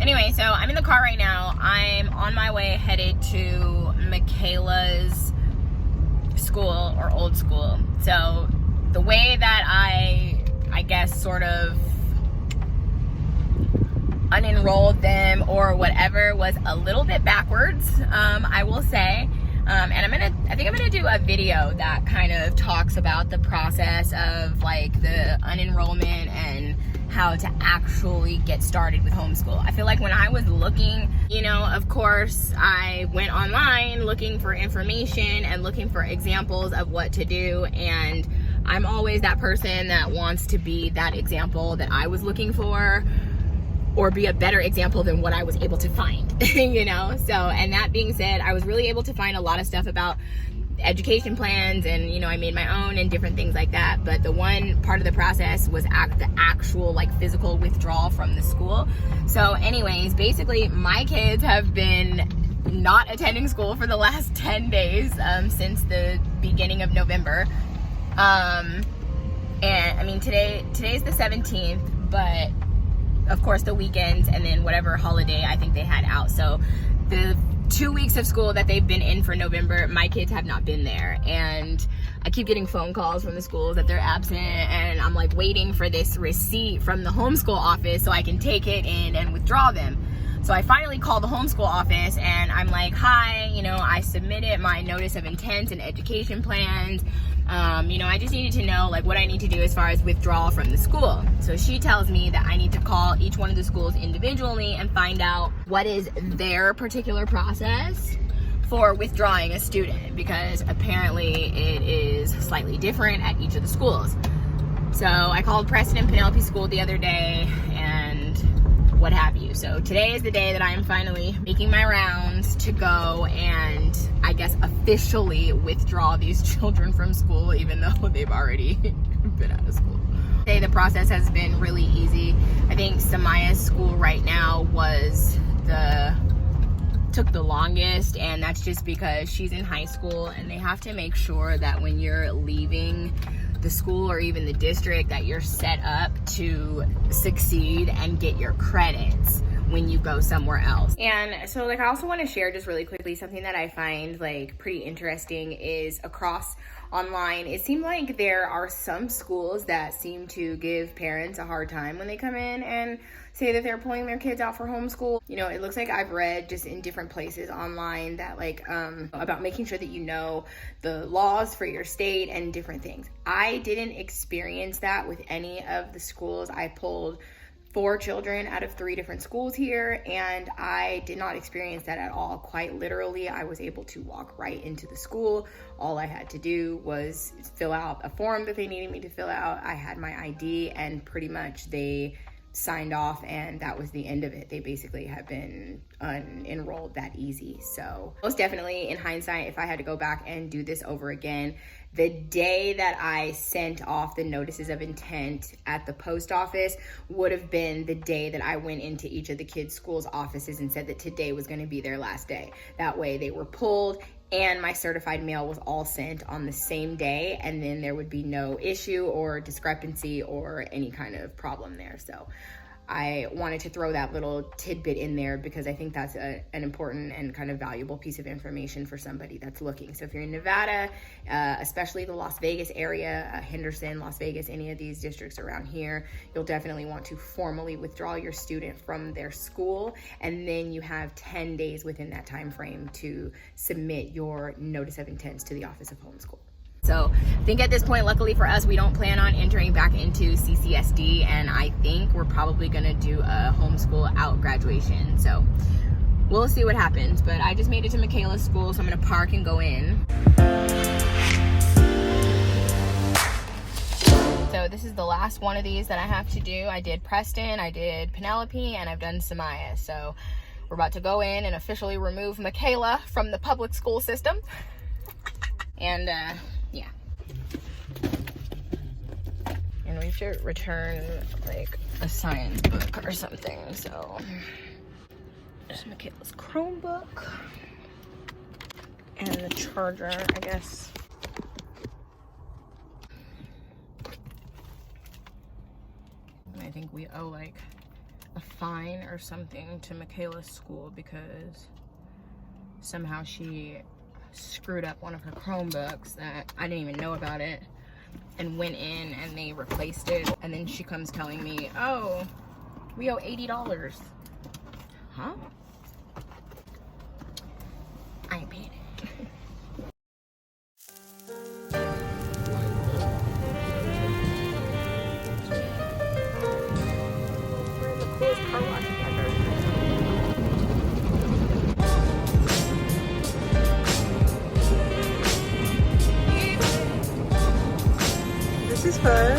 Anyway, so I'm in the car right now. I'm on my way headed to Michaela's school, or old school. So the way that I guess sort of unenrolled them or whatever was a little bit backwards, I will say. And I think I'm gonna do a video that kind of talks about the process of like the unenrollment and how to actually get started with homeschool. I feel like when I was looking, you know, of course, I went online looking for information and looking for examples of what to do, and I'm always that person that wants to be that example that I was looking for, or be a better example than what I was able to find, you know? So, and that being said, I was really able to find a lot of stuff about education plans, and, you know, I made my own and different things like that. But the one part of the process was the actual like physical withdrawal from the school. So anyways, basically my kids have been not attending school for the last 10 days since the beginning of November. And I mean, today's the 17th, but of course the weekends and then whatever holiday I think they had out. So the 2 weeks of school that they've been in for November, my kids have not been there. And I keep getting phone calls from the schools that they're absent, and I'm like waiting for this receipt from the homeschool office so I can take it in and withdraw them. So I finally called the homeschool office and I'm like, hi, you know, I submitted my notice of intent and education plans. You know, I just needed to know like what I need to do as far as withdrawal from the school. So she tells me that I need to call each one of the schools individually and find out what is their particular process for withdrawing a student, because apparently it is slightly different at each of the schools. So I called Preston and Penelope School the other day and what have you. So today is the day that I am finally making my rounds to go and I guess officially withdraw these children from school, even though they've already been out of school. Today the process has been really easy. I think Samaya's school right now took the longest, and that's just because she's in high school and they have to make sure that when you're leaving the school or even the district that you're set up to succeed and get your credits when you go somewhere else. And so like I also want to share just really quickly something that I find like pretty interesting is across online, it seemed like there are some schools that seem to give parents a hard time when they come in and say that they're pulling their kids out for homeschool. You know, it looks like I've read just in different places online that like about making sure that you know the laws for your state and different things. I didn't experience that with any of the schools. I pulled 4 children out of 3 different schools here, and I did not experience that at all. Quite literally, I was able to walk right into the school. All I had to do was fill out a form that they needed me to fill out. I had my ID, and pretty much they signed off, and that was the end of it. They basically have been unenrolled that easy. So most definitely in hindsight, if I had to go back and do this over again, the day that I sent off the notices of intent at the post office would have been the day that I went into each of the kids' schools' offices and said that today was going to be their last day. That way they were pulled and my certified mail was all sent on the same day, and then there would be no issue or discrepancy or any kind of problem there. So I wanted to throw that little tidbit in there because I think that's an important and kind of valuable piece of information for somebody that's looking. So if you're in Nevada, especially the Las Vegas area, Henderson, Las Vegas, any of these districts around here, you'll definitely want to formally withdraw your student from their school, and then you have 10 days within that time frame to submit your notice of intents to the Office of Homeschool. So I think at this point, luckily for us, we don't plan on entering back into CCSD, and I think we're probably gonna do a homeschool out graduation. So we'll see what happens, but I just made it to Michaela's school, so I'm gonna park and go in. So this is the last one of these that I have to do. I did Preston, I did Penelope, and I've done Samaya. So we're about to go in and officially remove Michaela from the public school system. And yeah. And we have to return like a science book or something. So there's Michaela's Chromebook and the charger, I guess. And I think we owe like a fine or something to Michaela's school because somehow she screwed up one of her Chromebooks that I didn't even know about it, and went in and they replaced it. And then she comes telling me, oh, we owe $80. Huh? I ain't paid it. This is fun.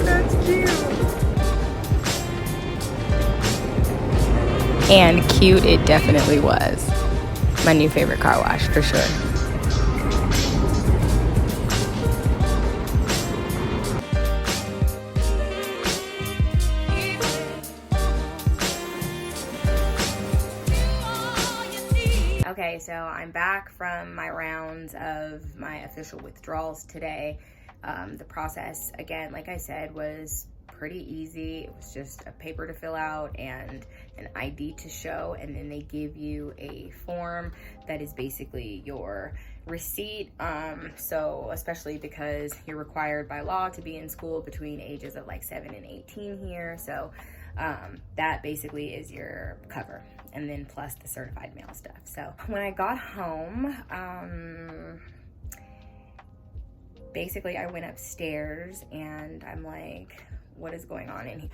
That's cute. And cute it definitely was. My new favorite car wash, for sure. Okay, so I'm back from my rounds of my official withdrawals today. The process, again, like I said, was pretty easy. It was just a paper to fill out and an ID to show, and then they give you a form that is basically your receipt. So especially because you're required by law to be in school between ages of like 7 and 18 here. So that basically is your cover, and then plus the certified mail stuff. So when I got home, basically I went upstairs and I'm like, what is going on in here?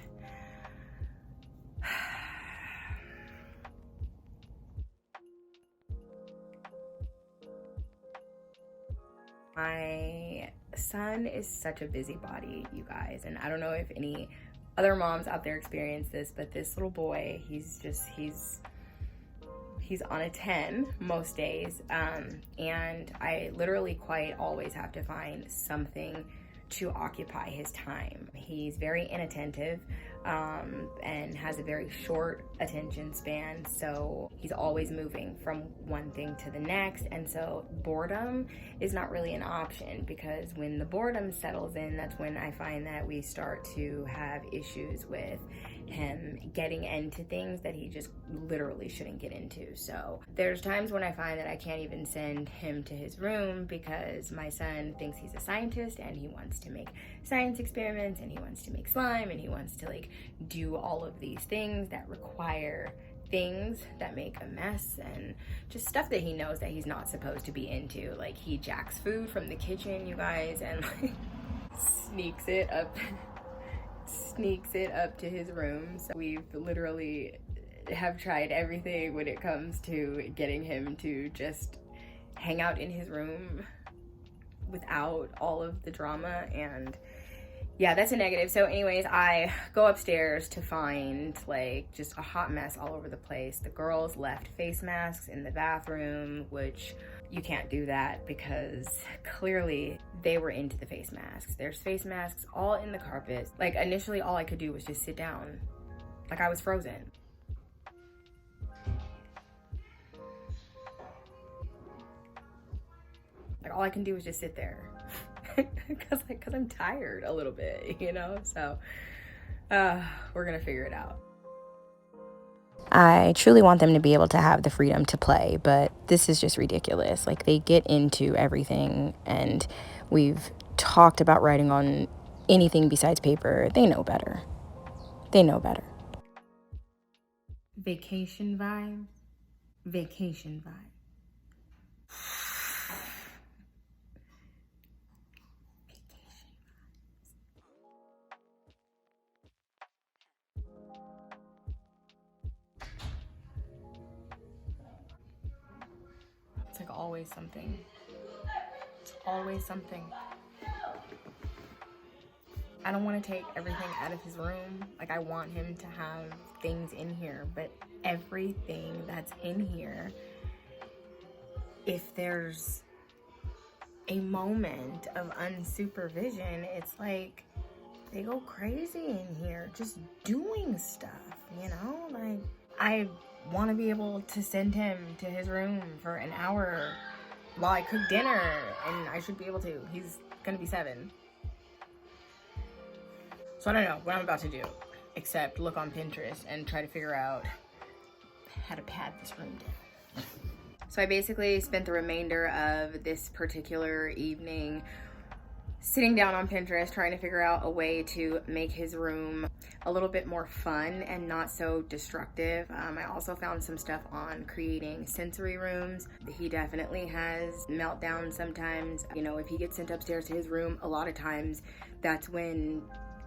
My son is such a busybody, you guys, and I don't know if any other moms out there experience this, but this little boy, he's on a 10 most days, and I literally quite always have to find something to occupy his time. He's very inattentive, and has a very short attention span, so he's always moving from one thing to the next, and so boredom is not really an option, because when the boredom settles in, that's when I find that we start to have issues with him getting into things that he just literally shouldn't get into. So there's times when I find that I can't even send him to his room because my son thinks he's a scientist and he wants to make science experiments and he wants to make slime and he wants to like do all of these things that require things that make a mess and just stuff that he knows that he's not supposed to be into. Like he jacks food from the kitchen, you guys, and like sneaks it up to his room. So we've literally have tried everything when it comes to getting him to just hang out in his room without all of the drama, and yeah, that's a negative. So anyways, I go upstairs to find like just a hot mess all over the place. The girls left face masks in the bathroom, which you can't do that because clearly they were into the face masks. There's face masks all in the carpet. Like initially all I could do was just sit down. Like I was frozen. Like all I can do is just sit there. Cause I'm tired a little bit, you know? So we're gonna figure it out. I truly want them to be able to have the freedom to play, but this is just ridiculous. Like they get into everything, and we've talked about writing on anything besides paper. They know better. They know better. Vacation vibe. Vacation vibe. It's like always something. It's always something. I don't want to take everything out of his room. Like I want him to have things in here, but everything that's in here, if there's a moment of unsupervision, it's like they go crazy in here just doing stuff, you know? Like I want to be able to send him to his room for an hour while I cook dinner, and I should be able to. He's gonna be 7. So I don't know what I'm about to do, except look on Pinterest and try to figure out how to pad this room down. So I basically spent the remainder of this particular evening sitting down on Pinterest trying to figure out a way to make his room a little bit more fun and not so destructive. I also found some stuff on creating sensory rooms. He definitely has meltdowns sometimes. You know, if he gets sent upstairs to his room, a lot of times that's when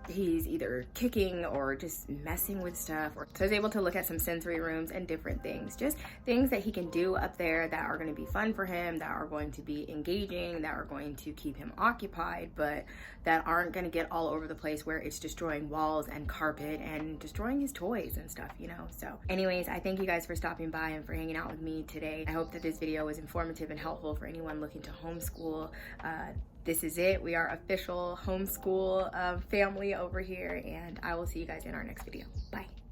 he's either kicking or just messing with stuff. So I was able to look at some sensory rooms and different things, just things that he can do up there that are going to be fun for him, that are going to be engaging, that are going to keep him occupied, but that aren't going to get all over the place where it's destroying walls and carpet and destroying his toys and stuff, you know. So anyways, I thank you guys for stopping by and for hanging out with me today. I hope that this video was informative and helpful for anyone looking to homeschool. This is it. We are official homeschool family over here, and I will see you guys in our next video. Bye.